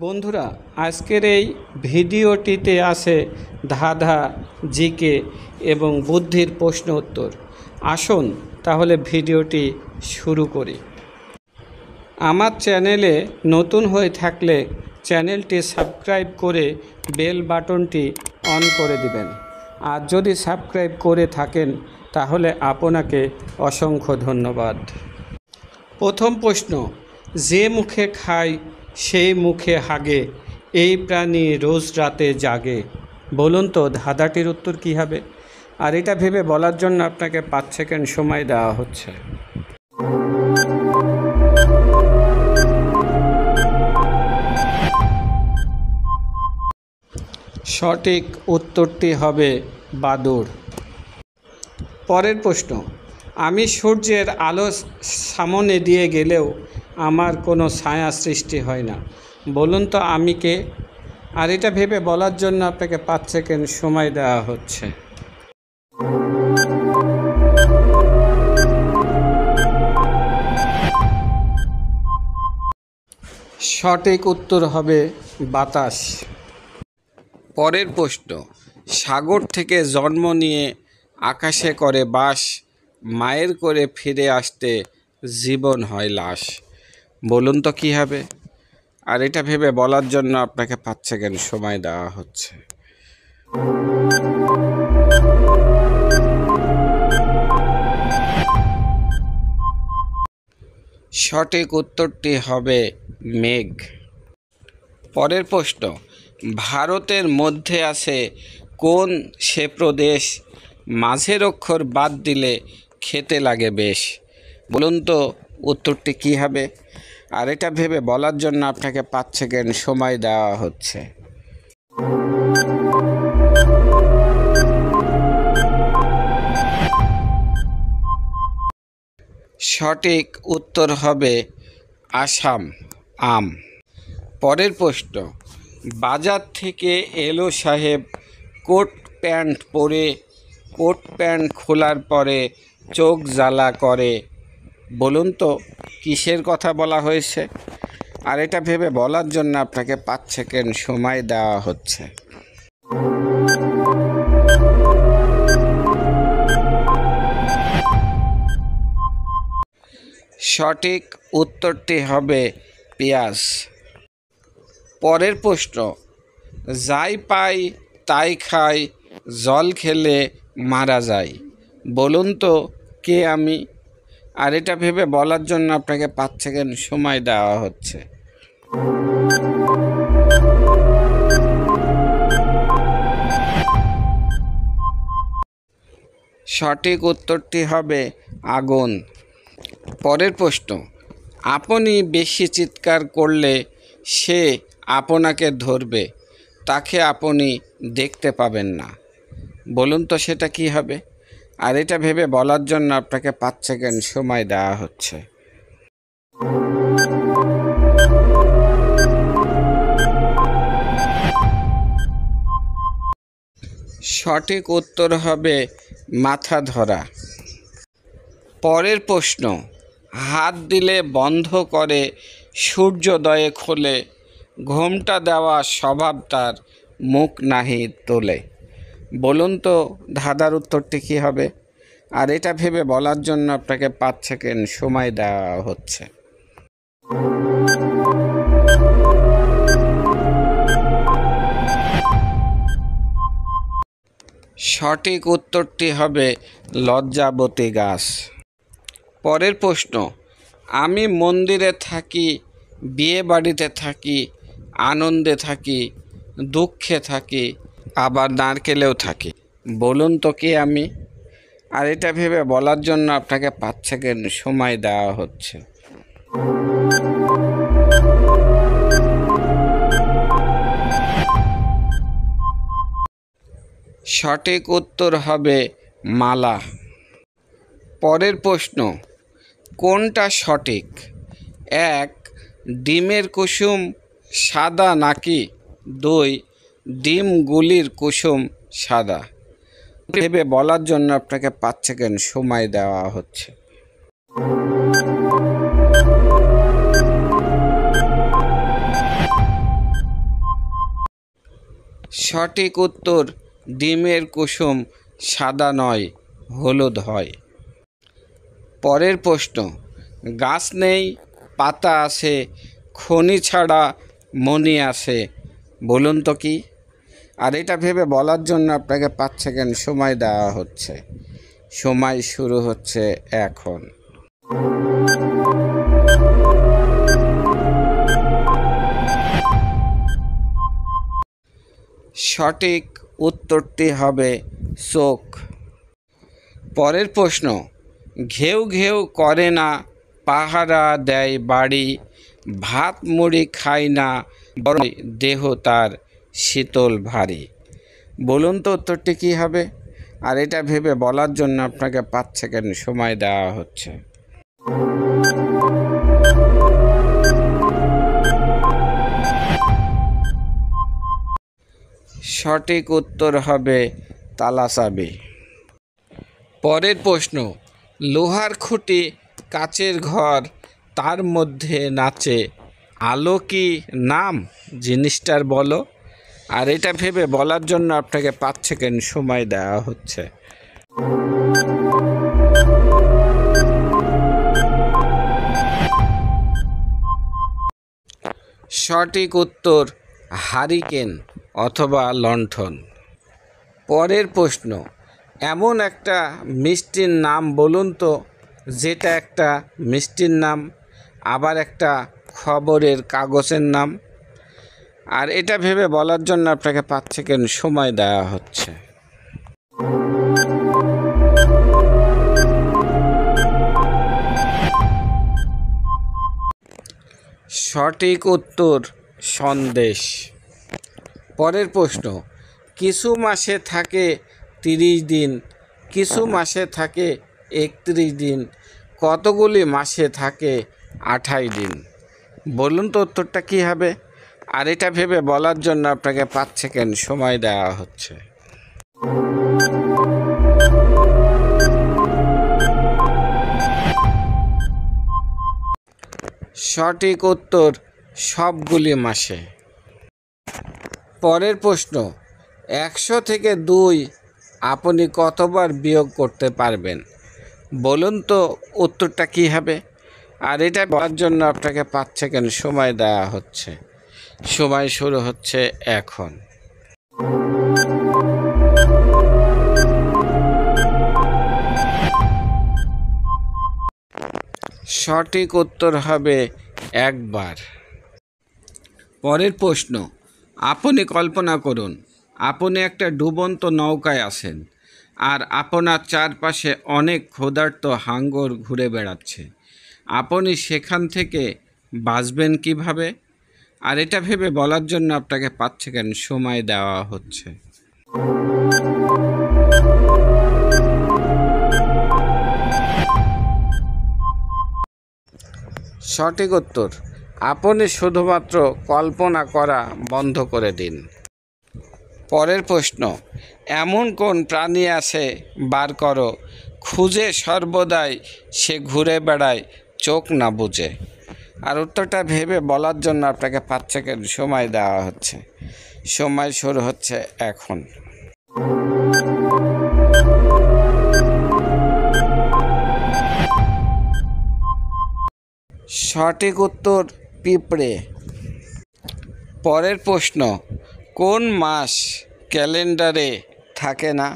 বন্ধুরা, আজকের এই ভিডিওটিতে আছে ধাঁধা, জিকে এবং বুদ্ধির প্রশ্ন উত্তর। আসুন তাহলে ভিডিওটি শুরু করি। আমার চ্যানেলে নতুন হয়ে থাকলে চ্যানেলটি সাবস্ক্রাইব করে বেল বাটনটি অন করে দিবেন। আর যদি সাবস্ক্রাইব করে থাকেন তাহলে আপনাকে অসংখ্য ধন্যবাদ। প্রথম প্রশ্ন, যে মুখে খায় সেই মুখে হাগে, এই প্রাণী রোজ রাতে জাগে। বলুন তো ধাঁধাটির উত্তর কী হবে? আর এটা ভেবে বলার জন্য আপনাকে 5 সেকেন্ড সময় দেওয়া হচ্ছে। সঠিক উত্তরটি হবে বাদুড়। পরের প্রশ্ন, আমি সূর্যের আলো সামনে দিয়ে গেলেও আমার কোনো ছায়া সৃষ্টি হয় না। বলুন তো আমি কে? আর এটা ভেবে বলার জন্য আপনাকে 5 সেকেন্ড সময় দেওয়া হচ্ছে। সঠিক উত্তর হবে বাতাস। পরের প্রশ্ন, সাগর থেকে জন্ম নিয়ে আকাশে করে বাস, মায়ের করে ফিরে আসতে জীবন হয় লাশ। বলুন তো কী হবে? আর এটা ভেবে বলার জন্য আপনাকে 5 সেকেন্ড সময় দেওয়া হচ্ছে। সঠিক উত্তরটি হবে মেঘ। পরের প্রশ্ন, ভারতের মধ্যে আছে কোন সে প্রদেশ, মাঝের অক্ষর বাদ দিলে খেতে লাগে বেশ। বলুন তো উত্তরটি কী হবে? আর এটা ভেবে বলার জন্য আপনাকে 5 সেকেন্ড সময় দেওয়া হচ্ছে। সঠিক উত্তর হবে আসাম, আম। পরের প্রশ্ন, বাজার থেকে এলো সাহেব কোট প্যান্ট পরে, কোট প্যান্ট খোলার পরে চোখ জ্বালা করে। বলুন তো কিসের কথা বলা হয়েছে? আর এটা ভেবে বলার জন্য আপনাকে 5 সেকেন্ড সময় দেওয়া হচ্ছে। সঠিক উত্তরটি হবে পেঁয়াজ। পরের প্রশ্ন, যাই পাই তাই খাই, জল খেলে মারা যায়। বলুন তো কে আমি? আর এটা ভেবে বলার জন্য আপনাকে 5 সেকেন্ড সময় দেওয়া হচ্ছে। সঠিক উত্তরটি হবে আগুন। পরের প্রশ্ন, আপনি বেশি চিৎকার করলে সে আপনাকে ধরবে, তাকে আপনি দেখতে পাবেন না। বলুন তো সেটা কি হবে? আর এটা ভেবে বলার জন্য আপনাকে 5 সেকেন্ড সময় দেওয়া হচ্ছে। সঠিক উত্তর হবে মাথা ধরা। পরের প্রশ্ন, হাত দিলে বন্ধ করে, সূর্যোদয়ে খোলে, ঘোমটা দেওয়া স্বভাব তার, মুখ নাহি তোলে। বলুন তো ধাঁধার উত্তরটি কী হবে? আর এটা ভেবে বলার জন্য আপনাকে 5 সেকেন্ড সময় দেওয়া হচ্ছে। সঠিক উত্তরটি হবে লজ্জাবতী গাছ। পরের প্রশ্ন, আমি মন্দিরে থাকি, বিয়ে বাড়িতে থাকি, আনন্দে থাকি, দুঃখে থাকি, আবার নারকেলেও থাকি। বলুন তো কে আমি? আর এটা ভেবে বলার জন্য আপনাকে 5 সেকেন্ড সময় দেওয়া হচ্ছে। সঠিক উত্তর হবে মালা। পরের প্রশ্ন, কোনটা সঠিক? 1, ডিমের কুসুম সাদা নাকি 2, ডিমগুলির কুসুম সাদা। ভেবে বলার জন্য আপনাকে 5 সেকেন্ড সময় দেওয়া হচ্ছে। সঠিক উত্তর ডিমের কুসুম সাদা নয়, হলুদ হয়। পরের প্রশ্ন, গাছ নেই পাতা আছে, খনি ছাড়া মণি আছে, বলুন তো কি? আর এটা ভেবে বলার জন্য আপনাকে 5 সেকেন্ড সময় দেওয়া হচ্ছে। সময় শুরু হচ্ছে এখন। সঠিক উত্তরটি হবে চোখ। পরের প্রশ্ন, ঘেউ ঘেউ করে না, পাহারা দেয় বাড়ি, ভাত মুড়ি খায় না, বরং দেহ তার শীতল ভারী, বলুন তো উত্তরটি কী হবে? আর এটা ভেবে বলার জন্য আপনাকে 5 সেকেন্ড সময় দেওয়া হচ্ছে। সঠিক উত্তর হবে তালাচাবি। পরের প্রশ্ন, লোহার খুঁটি কাচের ঘর, তার মধ্যে নাচে, আলো কি নাম, জিনিসটার বলো? আর এটা ভেবে বলার জন্য আপনাকে 5 সেকেন্ড সময় দেওয়া হচ্ছে। সঠিক উত্তর হারিকেন অথবা লণ্ঠন। পরের প্রশ্ন, এমন একটা মিষ্টির নাম বলুন তো যেটা একটা মিষ্টির নাম, আবার একটা খবরের কাগজের নাম। আর এটা ভেবে বলার জন্য আপনাকে 5 সেকেন্ড সময় দেওয়া হচ্ছে। সঠিক উত্তর সন্দেশ। পরের প্রশ্ন, কিছু মাসে থাকে 30 দিন, কিছু মাসে থাকে 31 দিন, কতগুলি মাসে থাকে 28 দিন, বলুন তো উত্তরটা কী হবে? আর এটা ভেবে বলার জন্য আপনাকে 5 সেকেন্ড সময় দেওয়া হচ্ছে। সঠিক উত্তর সবগুলি মাসে। পরের প্রশ্ন, 100 থেকে 2 আপনি কতবার বিয়োগ করতে পারবেন, বলুন তো উত্তরটা কী হবে? আর এটা বলার জন্য আপনাকে 5 সেকেন্ড সময় দেওয়া হচ্ছে। সময় শুরু হচ্ছে এখন। সঠিক উত্তর হবে একবার। পরের প্রশ্ন, আপনি কল্পনা করুন আপনি একটা ডুবন্ত নৌকায় আছেন আর আপনার চারপাশে অনেক ক্ষুধার্ত হাঙ্গর ঘুরে বেড়াচ্ছে, আপনি সেখান থেকে বাঁচবেন কিভাবে? আর এটা ভেবে বলার জন্য আপনাকে 5 সেকেন্ড সময় দেওয়া হচ্ছে। সঠিক উত্তর, আপনি শুধুমাত্র কল্পনা করা বন্ধ করে দিন। পরের প্রশ্ন, এমন কোন প্রাণী আছে বার করো, খুঁজে সর্বদাই সে ঘুরে বেড়ায় চোখ না বুঝে? আর উত্তরটা ভেবে বলার জন্য আপনাকে 5 সেকেন্ড সময় দেওয়া হচ্ছে। সময় শুরু হচ্ছে এখন। সঠিক উত্তর পিঁপড়ে। পরের প্রশ্ন, কোন মাস ক্যালেন্ডারে থাকে না?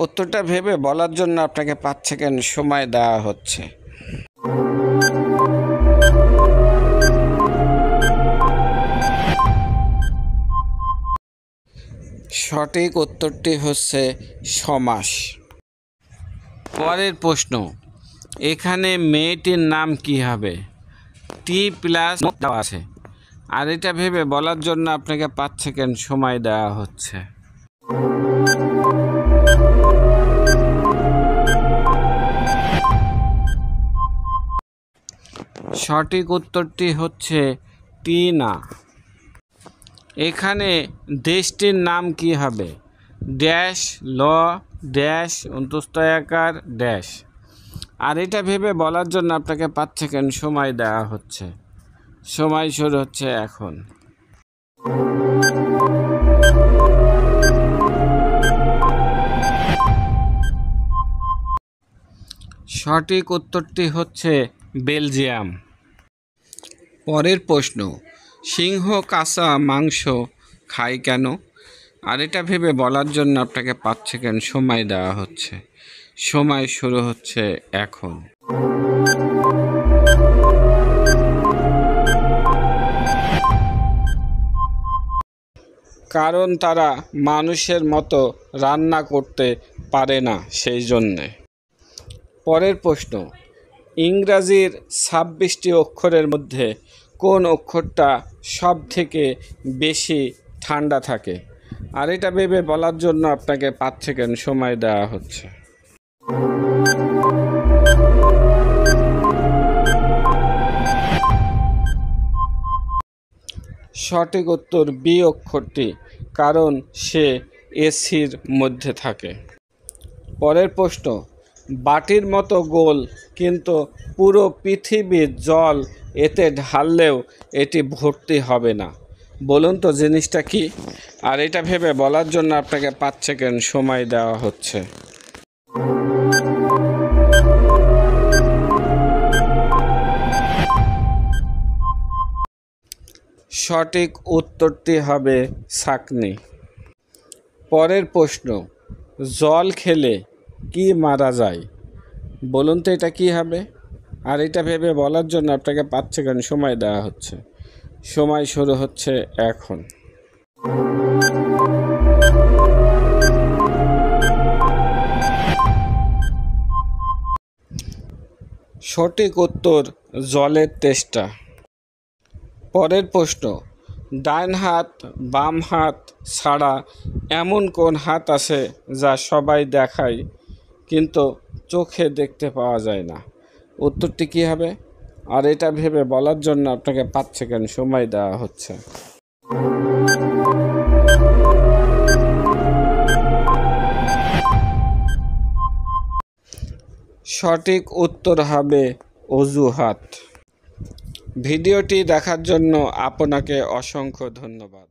উত্তরটা ভেবে বলার জন্য আপনাকে 5 সেকেন্ড সময় দেওয়া হচ্ছে। সঠিক উত্তরটি হচ্ছে সমাস। পরের প্রশ্ন, এখানে মেয়েটির নাম কি হবে? T+ দেওয়া আছে। আর এটা ভেবে বলার জন্য আপনাকে 5 সেকেন্ড সময় দেওয়া হচ্ছে। সঠিক উত্তরটি হচ্ছে টিনা। এখানে দেশটির নাম কি হবে? ড্যাশ ল ড্যাশ অন্তস্তয়াকার ড্যাশ। আর এটা ভেবে বলার জন্য আপনাকে 5 সেকেন্ড সময় দেওয়া হচ্ছে। সময় শুরু হচ্ছে এখন। সঠিক উত্তরটি হচ্ছে বেলজিয়াম। পরের প্রশ্ন, সিংহ কাঁচা মাংস খায় কেন? আর এটা ভেবে বলার জন্য আপনাকে 5 সেকেন্ড সময় দেওয়া হচ্ছে। সময় শুরু হচ্ছে এখন। কারণ তারা মানুষের মতো রান্না করতে পারে না, সেই জন্যে। পরের প্রশ্ন, ইংরাজির 26টি অক্ষরের মধ্যে কোন অক্ষরটা সব থেকে বেশি ঠান্ডা থাকে? আর এটা ভেবে বলার জন্য আপনাকে 5 সেকেন্ড সময় দেওয়া হচ্ছে। সঠিক উত্তর বি অক্ষরটি, কারণ সে এসির মধ্যে থাকে। পরের প্রশ্ন, বাটির মতো গোল কিন্তু পুরো পৃথিবীর জল এতে ঢাললেও এটি ভর্তি হবে না, বলুন তো জিনিসটা কি? আর এটা ভেবে বলার জন্য আপনাকে 5 সেকেন্ড সময় দেওয়া হচ্ছে। সঠিক উত্তরটি হবে ছাঁকনি। পরের প্রশ্ন, জল খেলে কি মারা যায়? বলুন তো এটা কি হবে? আর এটা ভেবে বলার জন্য আপনাকে 5 সেকেন্ড সময় দেওয়া হচ্ছে। সময় শুরু হচ্ছে এখন। সঠিক উত্তর জলের তেষ্টা। পরের প্রশ্ন, ডান হাত বাম হাত ছাড়া এমন কোন হাত আছে যা সবাই দেখায় কিন্তু চোখে দেখতে পাওয়া যায় না? উত্তরটি কী হবে? আর এটা ভেবে বলার জন্য আপনাকে 5 সেকেন্ড সময় দেওয়া হচ্ছে। সঠিক উত্তর হবে অজুহাত। ভিডিওটি দেখার জন্য আপনাকে অসংখ্য ধন্যবাদ।